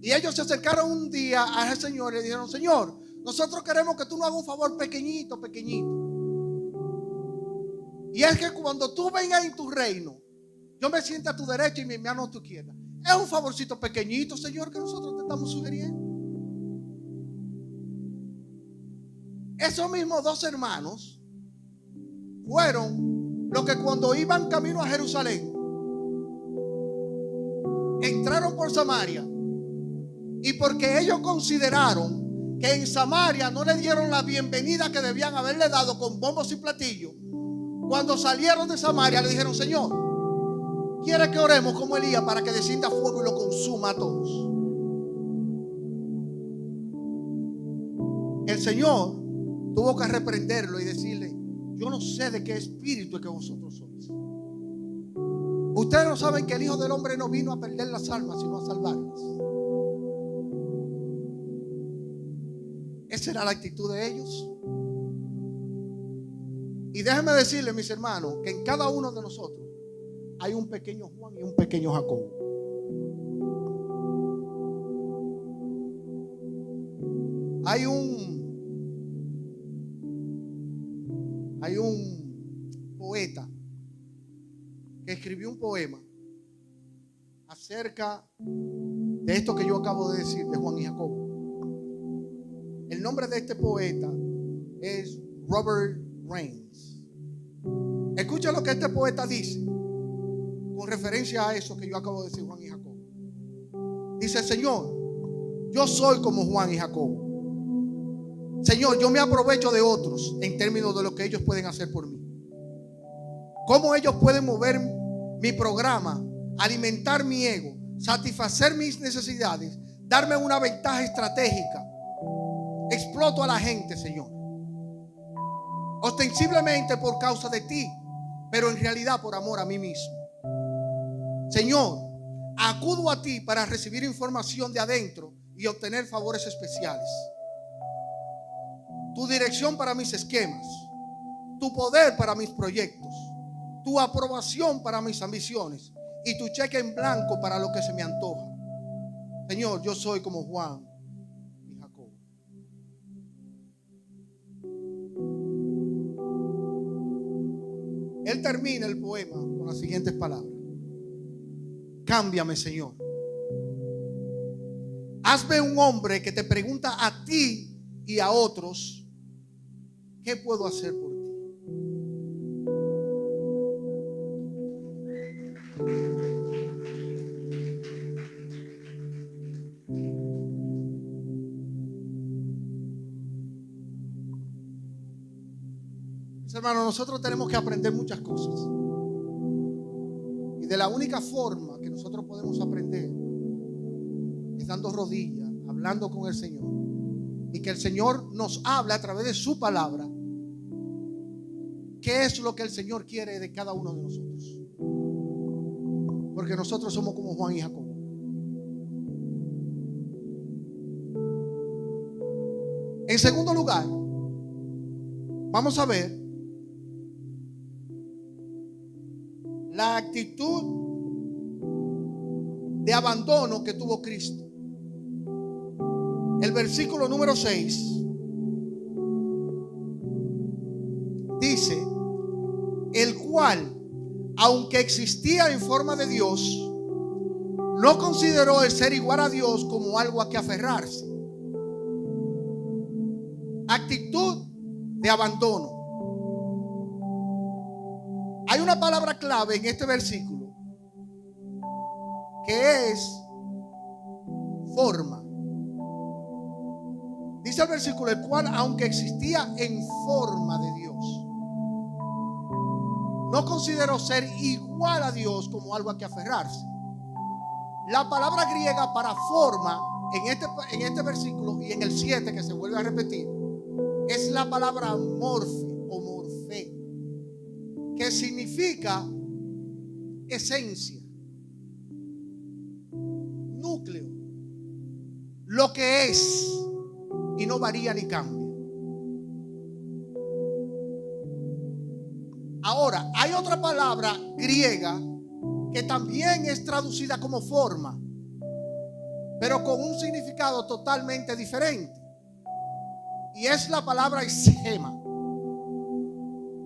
I: Y ellos se acercaron un día a ese Señor y le dijeron: Señor, nosotros queremos que tú nos hagas un favor pequeñito, pequeñito. Y es que cuando tú vengas en tu reino, yo me siento a tu derecha y mi mano a tu izquierda. Es un favorcito pequeñito, Señor, que nosotros te estamos sugiriendo. Esos mismos dos hermanos fueron los que cuando iban camino a Jerusalén entraron por Samaria, y porque ellos consideraron que en Samaria no le dieron la bienvenida que debían haberle dado con bombos y platillos, cuando salieron de Samaria le dijeron: Señor, ¿quiere que oremos como Elías para que descienda fuego y lo consuma a todos? El Señor tuvo que reprenderlo y decirle: yo no sé de qué espíritu es que vosotros sois. Ustedes no saben que el Hijo del Hombre no vino a perder las almas, sino a salvarlas. Esa era la actitud de ellos. Y déjenme decirles, mis hermanos, que en cada uno de nosotros hay un pequeño Juan y un pequeño Jacobo. Hay un poeta que escribió un poema acerca de esto que yo acabo de decir de Juan y Jacobo. El nombre de este poeta es Robert Raines. Escucha lo que este poeta dice con referencia a eso que yo acabo de decir, Juan y Jacobo. Dice: Señor, yo soy como Juan y Jacobo. Señor, yo me aprovecho de otros en términos de lo que ellos pueden hacer por mí. Cómo ellos pueden mover mi programa, alimentar mi ego, satisfacer mis necesidades, darme una ventaja estratégica. Exploto a la gente, Señor, ostensiblemente por causa de ti, pero en realidad por amor a mí mismo. Señor, acudo a ti para recibir información de adentro y obtener favores especiales. Tu dirección para mis esquemas, tu poder para mis proyectos, tu aprobación para mis ambiciones y tu cheque en blanco para lo que se me antoja. Señor, yo soy como Juan y Jacobo. Él termina el poema con las siguientes palabras: cámbiame, Señor. Hazme un hombre que te pregunta a ti y a otros: ¿qué puedo hacer por ti? Mis hermanos, nosotros tenemos que aprender muchas cosas. Y de la única forma que nosotros podemos aprender es dando rodillas, hablando con el Señor. Y que el Señor nos hable a través de su palabra. ¿Qué es lo que el Señor quiere de cada uno de nosotros? Porque nosotros somos como Juan y Jacobo. En segundo lugar, vamos a ver la actitud de abandono que tuvo Cristo. El versículo número 6 dice: el cual, aunque existía en forma de Dios, no consideró el ser igual a Dios como algo a que aferrarse. Actitud de abandono. Hay una palabra clave en este versículo que es forma. Dice el versículo: el cual, aunque existía en forma de Dios, no consideró ser igual a Dios como algo a que aferrarse. La palabra griega para forma en este versículo y en el 7 que se vuelve a repetir es la palabra morfe o morfé, que significa esencia. núcleo, lo que es, y no varía ni cambia. Ahora, hay otra palabra griega que también es traducida como forma, pero con un significado totalmente diferente. Y es la palabra esquema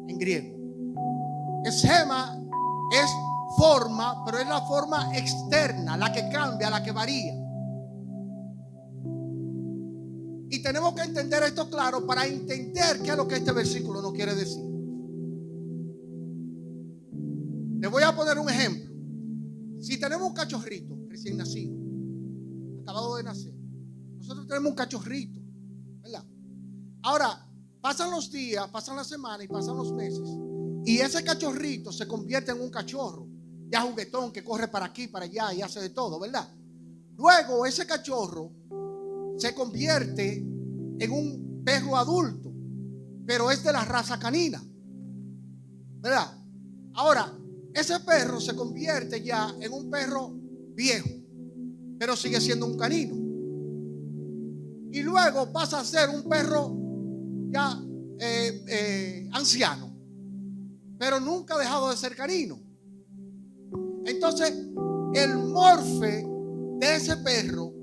I: en griego. Esquema es forma, pero es la forma externa, la que cambia, la que varía. Y tenemos que entender esto claro para entender qué es lo que este versículo nos quiere decir. Les voy a poner un ejemplo. Si tenemos un cachorrito recién nacido, acabado de nacer, nosotros tenemos un cachorrito, ¿verdad? Ahora, pasan los días, pasan las semanas y pasan los meses, y ese cachorrito se convierte en un cachorro, ya juguetón, que corre para aquí, para allá y hace de todo, ¿verdad? Luego ese cachorro se convierte en un perro adulto, pero es de la raza canina, ¿verdad? Ahora, ese perro se convierte ya en un perro viejo, pero sigue siendo un canino. Y luego pasa a ser un perro ya anciano, pero nunca ha dejado de ser canino. Entonces, el morfe de ese perro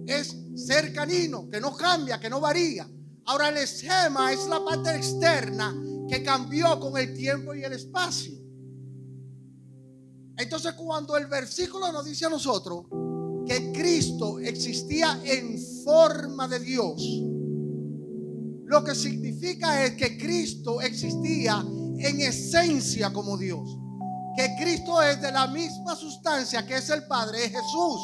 I: es ser canino, que no cambia, que no varía. Ahora, el esquema es la parte externa que cambió con el tiempo y el espacio. Entonces, cuando el versículo nos dice a nosotros que Cristo existía en forma de Dios, lo que significa es que Cristo existía en esencia como Dios, que Cristo es de la misma sustancia que es el Padre, es Jesús.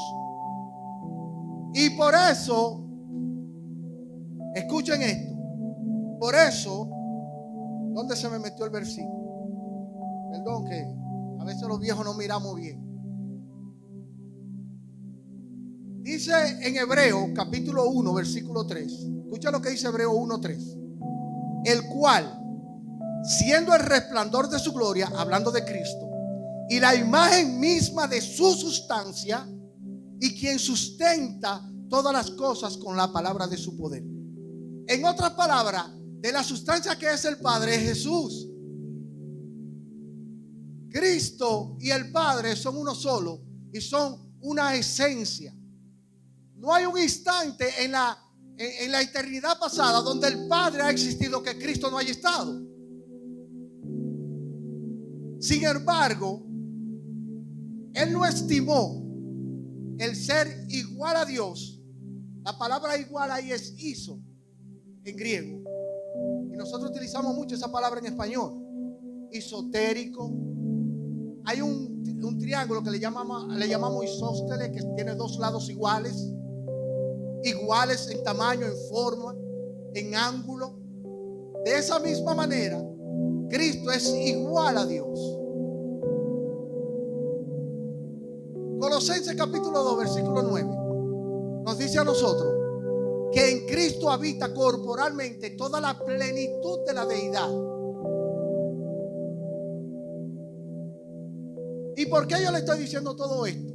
I: Y por eso, escuchen esto, por eso, ¿dónde se me metió el versículo? Perdón, que a veces los viejos no miramos bien. Dice en Hebreo capítulo 1 versículo 3. Escucha lo que dice Hebreo 1:3. El cual, siendo el resplandor de su gloria, hablando de Cristo, y la imagen misma de su sustancia, y quien sustenta todas las cosas con la palabra de su poder. En otras palabras, de la sustancia que es el Padre, es Jesús. Cristo y el Padre son uno solo y son una esencia. No hay un instante en la eternidad pasada donde el Padre ha existido que Cristo no haya estado. Sin embargo, Él no estimó el ser igual a Dios. La palabra igual ahí es iso en griego. Y nosotros utilizamos mucho esa palabra en español. Isotérico. Hay un triángulo que le llamamos isósceles, que tiene dos lados iguales. Iguales en tamaño, en forma, en ángulo. De esa misma manera, Cristo es igual a Dios. Colosenses capítulo 2 versículo 9 nos dice a nosotros que en Cristo habita corporalmente toda la plenitud de la deidad. ¿Y por qué yo le estoy diciendo todo esto?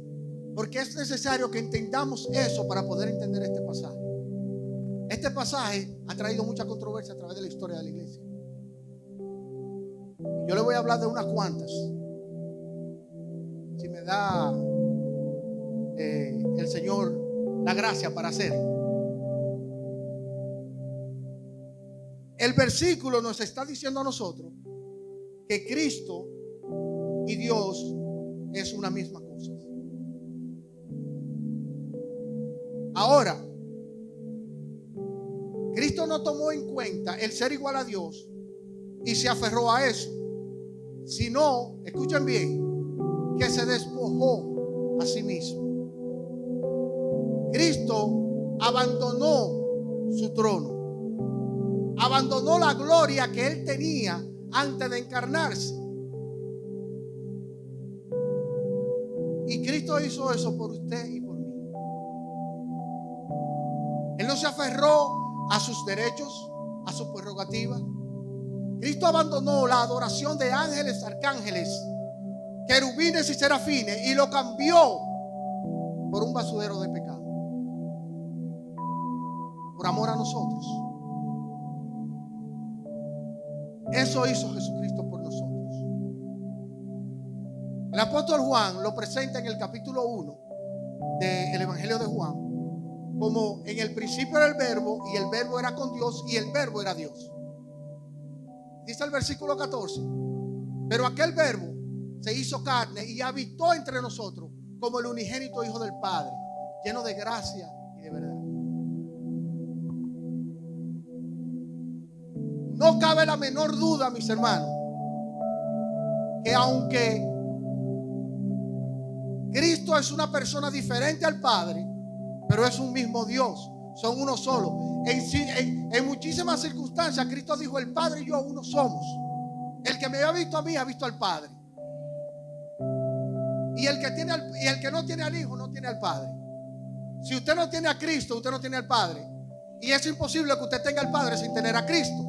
I: Porque es necesario que entendamos eso para poder entender este pasaje. Este pasaje ha traído mucha controversia a través de la historia de la iglesia. Yo le voy a hablar de unas cuantas. Si me da el Señor la gracia para hacerlo. El versículo nos está diciendo a nosotros que Cristo y Dios es una misma cosa. Ahora, Cristo no tomó en cuenta el ser igual a Dios y se aferró a eso, sino, escuchen bien, que se despojó a sí mismo. Cristo abandonó su trono, abandonó la gloria que él tenía antes de encarnarse. Y Cristo hizo eso por usted y por mí. Él no se aferró a sus derechos, a sus prerrogativas. Cristo abandonó la adoración de ángeles, arcángeles, querubines y serafines y lo cambió por un basurero de pecado. Por amor a nosotros. Eso hizo Jesucristo por nosotros. El apóstol Juan lo presenta en el capítulo 1 del Evangelio de Juan como en el principio era el verbo, y el verbo era con Dios, y el verbo era Dios. Dice el versículo 14: pero aquel verbo se hizo carne y habitó entre nosotros como el unigénito Hijo del Padre, lleno de gracia y de verdad. No cabe la menor duda, mis hermanos, que aunque Cristo es una persona diferente al Padre, pero es un mismo Dios, son uno solo. En muchísimas circunstancias Cristo dijo: el Padre y yo uno somos. El que me ha visto a mí ha visto al Padre. Y el que no tiene al Hijo no tiene al Padre. Si usted no tiene a Cristo, usted no tiene al Padre. Y es imposible que usted tenga al Padre sin tener a Cristo.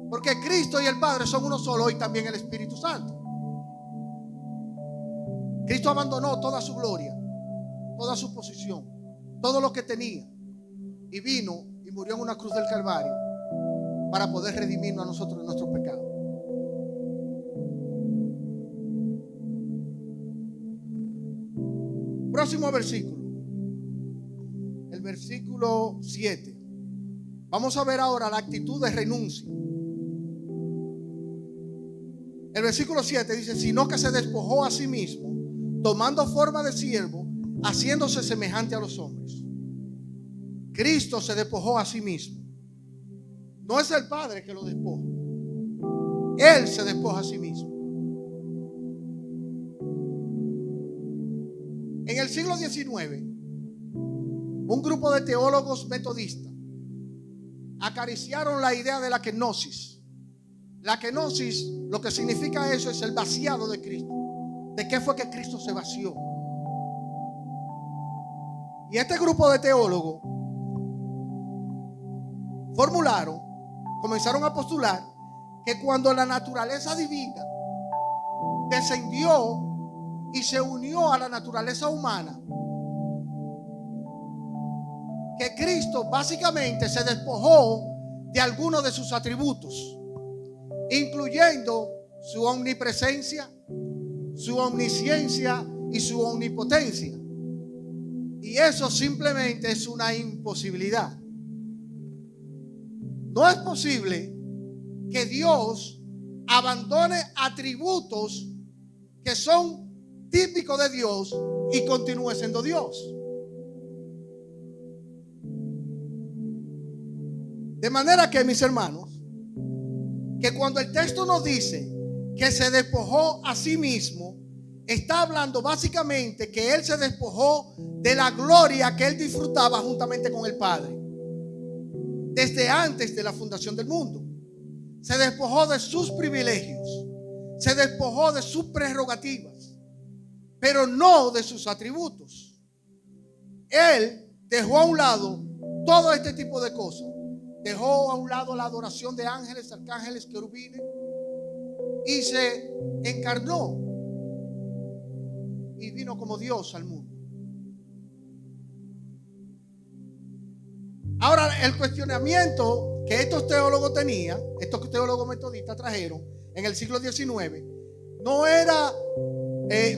I: Porque Cristo y el Padre son uno solo, y también el Espíritu Santo. Cristo abandonó toda su gloria, toda su posición, todo lo que tenía, y vino y murió en una cruz del Calvario para poder redimirnos a nosotros de nuestros pecados. Próximo versículo, el versículo 7. Vamos a ver ahora la actitud de renuncia. El versículo 7 dice: sino que se despojó a sí mismo, tomando forma de siervo, haciéndose semejante a los hombres. Cristo se despojó a sí mismo. No es el Padre que lo despoja. Él se despoja a sí mismo. En el siglo XIX, un grupo de teólogos metodistas acariciaron la idea de la kenosis. La kenosis, lo que significa eso, es el vaciado de Cristo. ¿De qué fue que Cristo se vació? Y este grupo de teólogos comenzaron a postular que cuando la naturaleza divina descendió y se unió a la naturaleza humana, que Cristo básicamente se despojó de algunos de sus atributos, incluyendo su omnipresencia, su omnisciencia y su omnipotencia. Y eso simplemente es una imposibilidad. No es posible que Dios abandone atributos que son típicos de Dios y continúe siendo Dios. De manera que, mis hermanos, que cuando el texto nos dice que se despojó a sí mismo, está hablando básicamente que Él se despojó de la gloria que Él disfrutaba juntamente con el Padre desde antes de la fundación del mundo. Se despojó de sus privilegios, se despojó de sus prerrogativas, pero no de sus atributos. Él dejó a un lado todo este tipo de cosas. Dejó a un lado la adoración de ángeles, arcángeles, querubines, y se encarnó y vino como Dios al mundo. Ahora, el cuestionamiento que estos teólogos tenían, estos teólogos metodistas trajeron en el siglo XIX, no era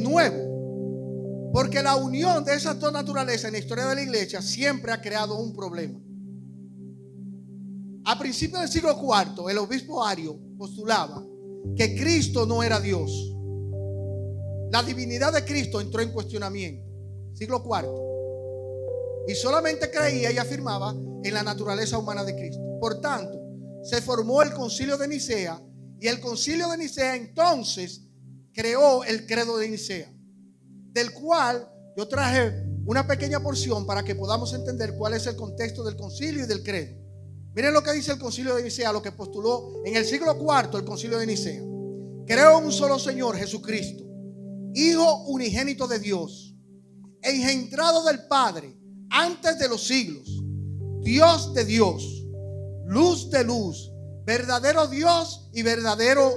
I: nuevo, porque la unión de esas dos naturalezas en la historia de la iglesia siempre ha creado un problema. A principios del siglo IV, el obispo Ario postulaba que Cristo no era Dios. La divinidad de Cristo entró en cuestionamiento. Siglo IV. Y solamente creía y afirmaba en la naturaleza humana de Cristo. Por tanto, se formó el Concilio de Nicea, y el Concilio de Nicea entonces creó el credo de Nicea, del cual yo traje una pequeña porción para que podamos entender cuál es el contexto del concilio y del credo. Miren lo que dice el Concilio de Nicea, lo que postuló en el siglo IV el Concilio de Nicea. Creo en un solo Señor, Jesucristo, Hijo unigénito de Dios, engendrado del Padre antes de los siglos, Dios de Dios, luz de luz, verdadero Dios y verdadero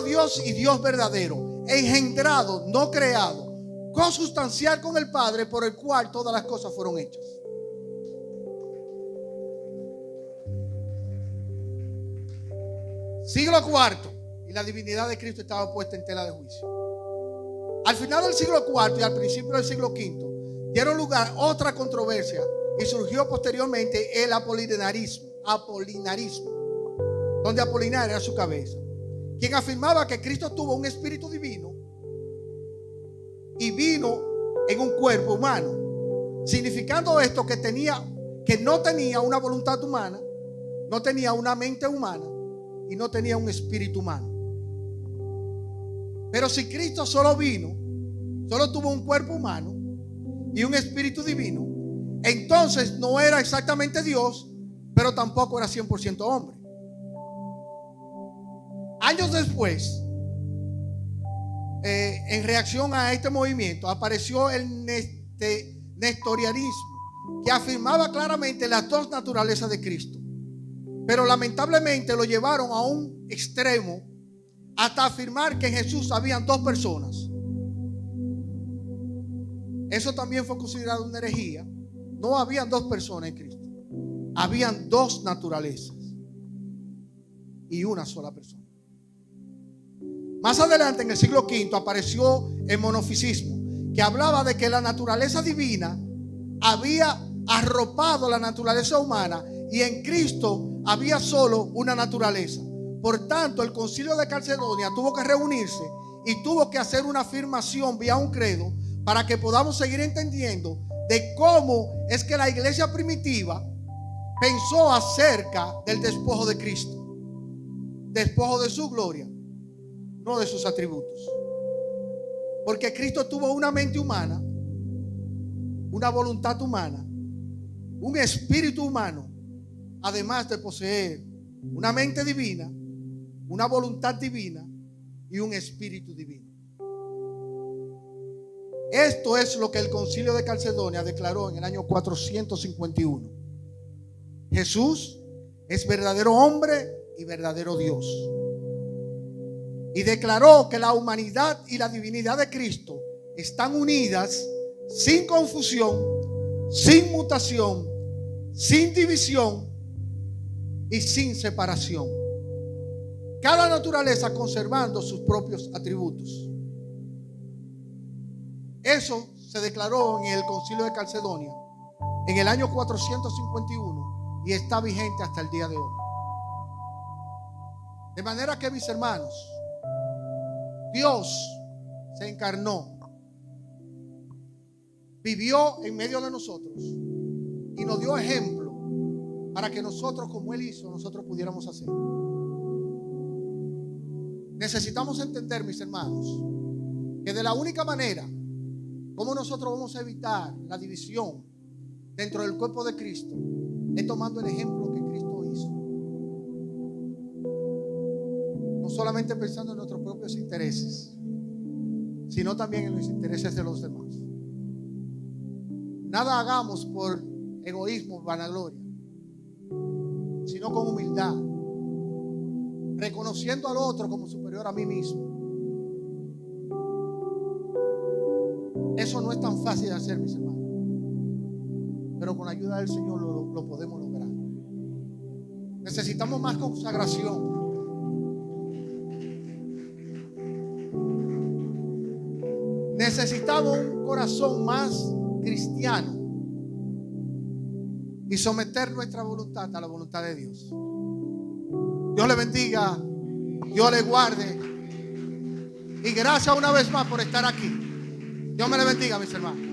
I: Dios y Dios verdadero, engendrado, no creado, consustancial con el Padre, por el cual todas las cosas fueron hechas. Siglo IV, y la divinidad de Cristo estaba puesta en tela de juicio. Al final del siglo IV y al principio del siglo V dieron lugar otra controversia y surgió posteriormente el apolinarismo, donde Apolinar era su cabeza, quien afirmaba que Cristo tuvo un espíritu divino y vino en un cuerpo humano, significando esto que no tenía una voluntad humana, no tenía una mente humana y no tenía un espíritu humano. Pero si Cristo solo tuvo un cuerpo humano y un espíritu divino, entonces no era exactamente Dios, pero tampoco era 100% hombre. Años después, en reacción a este movimiento, apareció el nestorianismo, que afirmaba claramente las dos naturalezas de Cristo, pero lamentablemente lo llevaron a un extremo hasta afirmar que en Jesús habían dos personas. Eso también fue considerado una herejía. No habían dos personas en Cristo, habían dos naturalezas y una sola persona. Más adelante, en el siglo V, apareció el monofisismo, que hablaba de que la naturaleza divina había arropado la naturaleza humana y en Cristo había solo una naturaleza. Por tanto, el Concilio de Calcedonia tuvo que reunirse y tuvo que hacer una afirmación vía un credo para que podamos seguir entendiendo de cómo es que la iglesia primitiva pensó acerca del despojo de Cristo, despojo de su gloria, no de sus atributos. Porque Cristo tuvo una mente humana, una voluntad humana, un espíritu humano, además de poseer una mente divina, una voluntad divina y un espíritu divino. Esto es lo que el Concilio de Calcedonia declaró en el año 451. Jesús es verdadero hombre y verdadero Dios. Y declaró que la humanidad y la divinidad de Cristo están unidas sin confusión, sin mutación, sin división y sin separación. Cada naturaleza conservando sus propios atributos. Eso se declaró en el Concilio de Calcedonia en el año 451 y está vigente hasta el día de hoy. De manera que, mis hermanos, Dios se encarnó, vivió en medio de nosotros y nos dio ejemplo para que nosotros, como Él hizo, nosotros pudiéramos hacer. Necesitamos entender, mis hermanos, que de la única manera como nosotros vamos a evitar la división dentro del cuerpo de Cristo es tomando el ejemplo que Cristo hizo. No solamente pensando en nuestros propios intereses, sino también en los intereses de los demás. Nada hagamos por egoísmo, vanagloria, sino con humildad, reconociendo al otro como superior a mí mismo. Eso no es tan fácil de hacer, mis hermanos, pero con la ayuda del Señor lo podemos lograr. Necesitamos más consagración. Necesitamos un corazón más cristiano y someter nuestra voluntad a la voluntad de Dios. Dios le bendiga, Dios le guarde y gracias una vez más por estar aquí. Dios me le bendiga, mis hermanos.